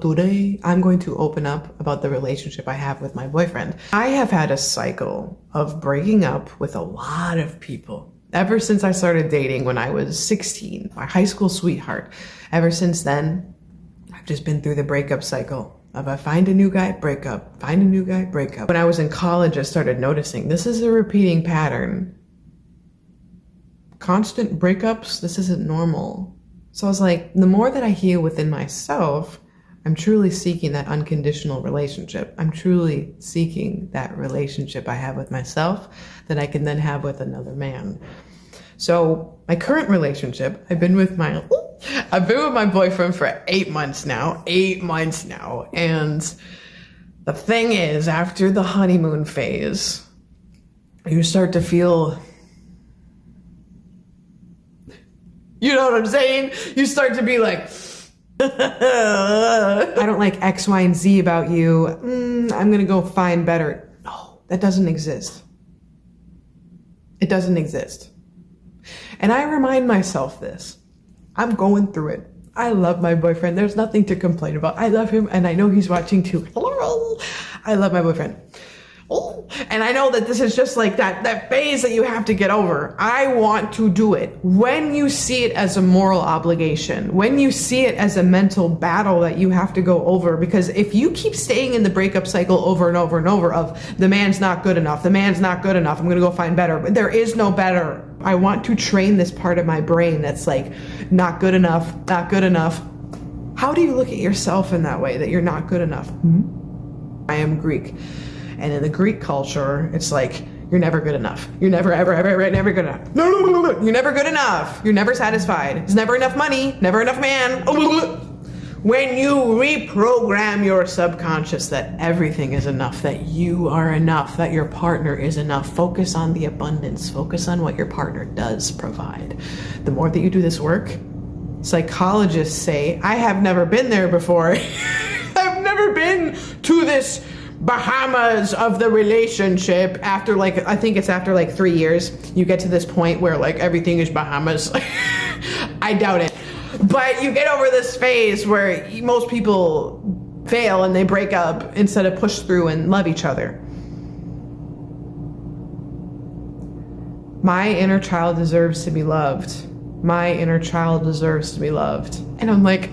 Today, I'm going to open up about the relationship I have with my boyfriend. I have had a cycle of breaking up with a lot of people ever since I started dating when I was 16, my high school sweetheart. Ever since then, I've just been through the breakup cycle of I find a new guy, break up, find a new guy, break up. When I was in college, I started noticing this is a repeating pattern. Constant breakups, this isn't normal. So I was like, the more that I heal within myself, I'm truly seeking that unconditional relationship. I'm truly seeking that relationship I have with myself that I can then have with another man. So my current relationship, I've been with my boyfriend for 8 months now. And the thing is, after the honeymoon phase, you start to feel, you know what I'm saying? You start to be like, I don't like X, Y, and Z about you. I'm gonna go find better. No, that doesn't exist. It doesn't exist. And I remind myself this. I'm going through it. I love my boyfriend. There's nothing to complain about. I love him, and I know he's watching too. I love my boyfriend. And I know that this is just like that phase that you have to get over. I want to do it. When you see it as a moral obligation, when you see it as a mental battle that you have to go over, because if you keep staying in the breakup cycle over and over and over of the man's not good enough, I'm going to go find better, but there is no better. I want to train this part of my brain that's like, not good enough, not good enough. How do you look at yourself in that way, that you're not good enough? I am Greek. And in the Greek culture, it's like, you're never good enough. You're never, ever, ever, never good enough. No. You're never good enough. You're never satisfied. There's never enough money, never enough man. When you reprogram your subconscious that everything is enough, that you are enough, that your partner is enough, focus on the abundance, focus on what your partner does provide. The more that you do this work, psychologists say, I have never been there before. I've never been to this Bahamas of the relationship after I think it's after 3 years, you get to this point where everything is Bahamas. I doubt it. But you get over this phase where most people fail and they break up instead of push through and love each other. My inner child deserves to be loved. My inner child deserves to be loved. And I'm like,